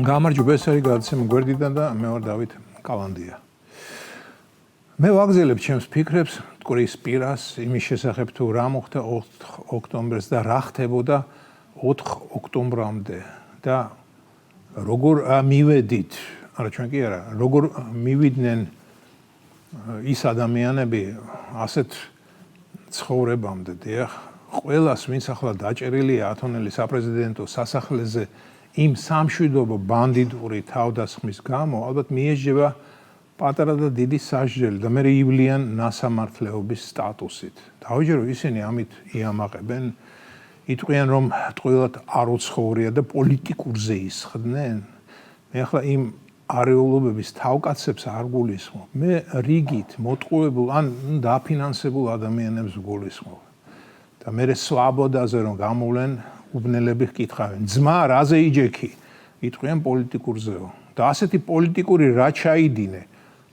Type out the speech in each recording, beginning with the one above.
გამარჯობა, ეს არის გადაცემა გვერდიდან და მე ვარ დავით კალანდია. მე ვაგზელებ ჩემს ფიქრებს მტკვრის პირას იმის შესახებ თუ რა მოხდა 4 ოქტომბერს და რა ხდებოდა 4 ოქტომბრამდე და როგორ მივედით, არა ჩვენ კი არა, როგორ მივიდნენ ის ადამიანები ასეთ ცხოვრებამდე, დიახ, ყველას ვინც ახლა დაჭერილია ათონელის საპრეზიდენტო სასახლეზე იმ სამშვიდობო ბანდიტური თავდასხმის გამო ალბათ მიეჯება პატარა და დიდი სასჯელი და მე ივლიან ნასამართლეობის სტატუსით. დავიჯერო ისინი ამით იამაყებენ, იტყვიან რომ ტყუილად არ უცხოვრია და პოლიტიკურზე ისხდნენ. მე ახლა იმ არეულობების თავკაცებს არ გულისხმობ. მე რიგით მოტყუებულ ან დაფინანსებულ ადამიანებს გულისხმობ. და მე სვაბოდაზე რომ გამოვლენ უბნელები ჰკითხავენ, ძმა რაზე იჯექი? იტყვიან პოლიტიკურზეო. და ასეთი პოლიტიკური რა ჩაიდინე?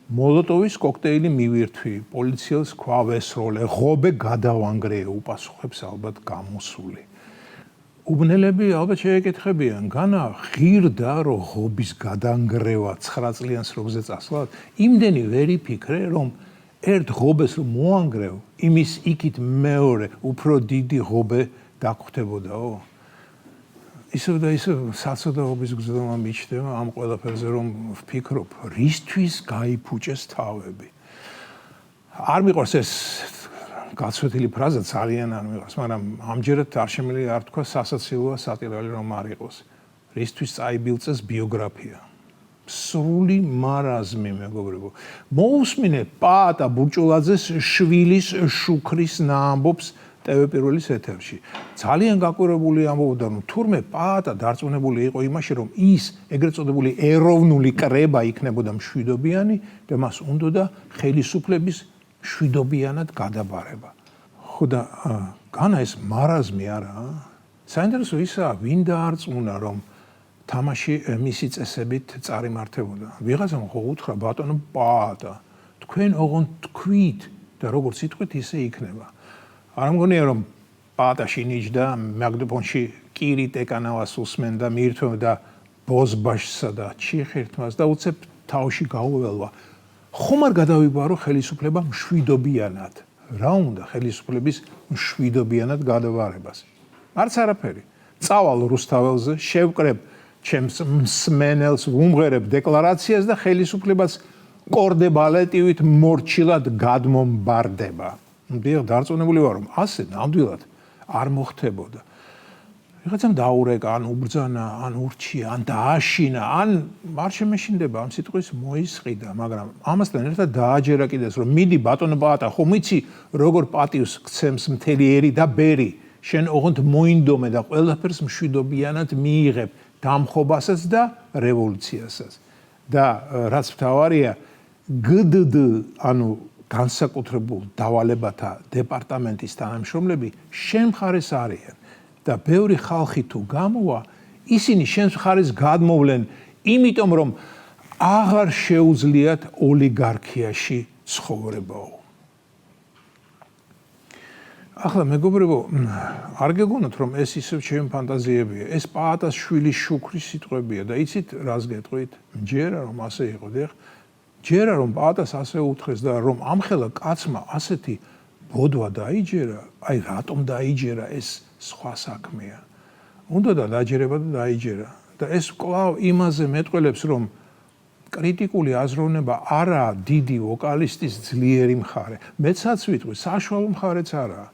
მოლოტოვის კოქტეილი მივირთვი, პოლიციელს ქვა ვესროლე, ღობე გადავანგრეე, უპასუხებს ალბათ გამოსული. უბნელები ალბათ შეეკითხებიან, განა ღირდა რომ ღობის გადანგრევა 9 წლიანს როგზე წასვლად, იმდენი ვერ იფიქრე რომ ერთ ღობეს რომ მოანგრევ, იმის იქით მეორე უფრო დიდი ღობე დაგხვდებოდაო. ისევ და ისევ საცოდაობის გზნობა მიჩნდება ამ ყველაფერზე რომ ვფიქრობ, რისთვის გაიფუჭეს თავები. არ მიყვარს ეს გაცვეთილი ფრაზა, ძალიან არ მიყვარს, მაგრამ ამჯერად არ შემიძლია არ თქვა სასაცილოა სატირალი რომ არ იყოს. რისთვის წაიბილწეს ბიოგრაფია. სრული მარაზმი მეგობრებო. მოусმინე პაატა ბურჭულაძეს შვილის შუქრის ნაამბობს TV1-ის ეთერში. ძალიან გაკვირვებული ამბობდა, რომ თურმე პაატა დარწმუნებული იყო იმაში, რომ ის ეგრეთ წოდებული ეროვნული კრება იქნებოდა მშვიდობიანი და მას უნდოდა ხელისუფლების მშვიდობიანად გადაბარება. ხო და განა ეს მარაზმი არა? საინტერესო ისაა, ვინ დაარწმუნა, რომ თამაში მისი წესებით წარიმართებოდა. ვიღაცამ ხო უთხრა, ბატონო პაატა, თქვენ ოღონდ თქვით და როგორც იტყვით, ისე იქნება. არ მგონია რომ პაატაში ნიშდა მაგდეპონში კირი ტეკანავას უსმენდა, მიირთმევდა ბოზბაშსა და ჩიხირთმას და უცებ თავში გაუველვა. ხომ არ გადავიბარო ხელისუფლება მშვიდობიანად. რა უნდა ხელისუფლების მშვიდობიანად გადავარებას? არც არაფერი. წავალ რუსთაველზე, შევკრებ ჩემს მსმენელს, ვუმღერებ დეკლარაციას და ხელისუფლებას კორდებალეტივით მორჩილად გადმომბარდება. დიახ, დარწმუნებული ვარ, რომ ასე ნამდვილად არ მოხდებოდა. ვიღაცამ დაურეკა, ან უბრძანა, ან ურჩია, ან დააშინა, ან არ შემეშინდება ამ სიტყვის მოისყიდა, მაგრამ ამასთან ერთად დააჯერა კიდეც, რომ მიდი ბატონო პაატა, ხომ იცი როგორ პატივს გცემს მთელი ერი და ბერი, შენ ოღონდ მოინდომე და ყველაფერს მშვიდობიანად მიიღებ, დამხობასაც და რევოლუციასაც. და რაც მთავარია, GDD, ანუ განსაკუთრებულ დავალებათა დეპარტამენტის თანამშრომლები შენ მხარეს არიან და ბევრი ხალხი თუ გამოვა, ისინი შენ მხარეს გადმოვლენ, იმიტომ რომ აღარ შეუძლიათ ოლიგარქიაში ცხოვრებაო. ახლა მეგობრებო, არ გეგონოთ რომ ეს ისევ ჩემი ფანტაზიებია, ეს პაატას შვილის შუქრის სიტყვებია და იცით რას გეტყვით? მჯერა რომ ასე იყო, დიახ. ჯერა რომ პაატას ასე უთხრეს და რომ ამხელა კაცმა ასეთი ბოდვა დაიჯერა, აი რატომ დაიჯერა ეს სხვა საქმეა. უნდა და დაჯერება და დაიჯერა. და ეს კვლავ იმაზე მეტყველებს, რომ კრიტიკული აზროვნება არაა დიდი ვოკალისტის ძლიერი მხარე. მეცაც ვიტყვი, საშუალო მხარეც არაა.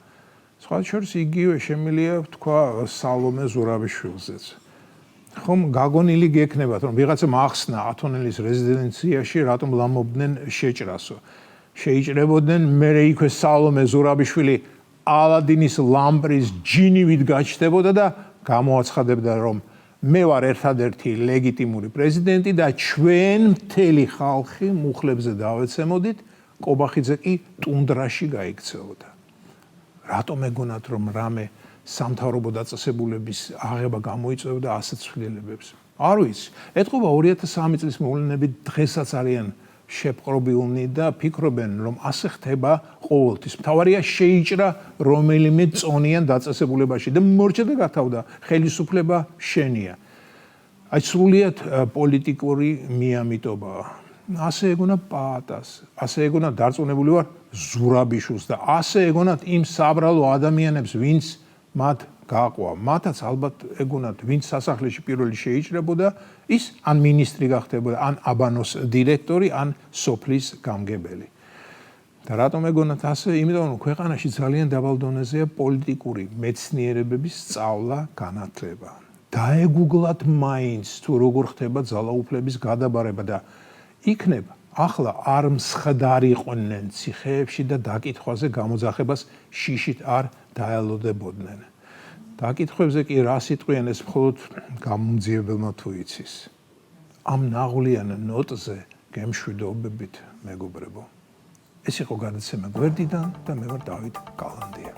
სხვა შორის იგივე შემიძლია ვთქვა სალომე ზურაბიშვილზეც. ხომ გაგონილი გექნებათ, რომ ვიღაცა ახსნა ათონელის რეზიდენციაში რატომ ლამობდნენ შეჭრასო. შეიჭრებოდნენ, მერე იქვე სალომე ზურაბიშვილი ალადინის ლამპრის ჯინივით გაჩნდებოდა და გამოაცხადებდა, რომ მე ვარ ერთადერთი ლეგიტიმური პრეზიდენტი და ჩვენ მთელი ხალხი მუხლებზე დავეცემოდით, კობახიძე კი ტუნდრაში გაიქცეოდა. რატომ ეგონათ, რომ რამე სამთავრობო დაწესებულების აღება გამოიწვევდა ასეთ ცვლილებებს? არ ვიცი. ეთყობა 2003 წლის მოვლენები დღესაც არიან შეპყრობილნი და ფიქრობენ, რომ ასე ხდება ყოველთვის. მთავარია შეიჭრა რომელიმე წონიან დაწესებულებაში და მორჩა და გათავდა ხელისუფლება შენია. აი სრულიად პოლიტიკური მიამიტობაა. ასე ეგონა პაატას, ასე ეგონა დარწმუნებული ვარ ზურაბიშვილს და ასე ეგონათ იმ საბრალო ადამიანებს, ვინც მათ გაყვა. მათაც ალბათ ეგონათ, ვინც სასახლეში პირველი შეიჭრებოდა, ის ან მინისტრი გახდებოდა, ან აბანოს დირექტორი, ან სოფლის გამგებელი. და რატომ ეგონათ ასე? იმიტომ რომ ქვეყანაში ძალიან დაბალ დონეზეა პოლიტიკური მეცნიერებების სწავლა, განათლება. დაეგუგლათ მაინც თუ როგორ ხდება ძალაუფლების გადაბარება და იქნებ ახლა არ მსხდარიყვნენ ციხეებში და დაკითხვაზე გამოძახებას შიშით არ დაელოდებოდნენ. დაკითხვებზე კი რა სიტყვიან ეს მხოლოდ გამომძიებელმა თუ იცის. ამ ნაღვლიან ნოტზე გემშვიდობებით მეგობრებო. ეს იყო გადაცემა გვერდიდან და მე ვარ დავით კალანდია.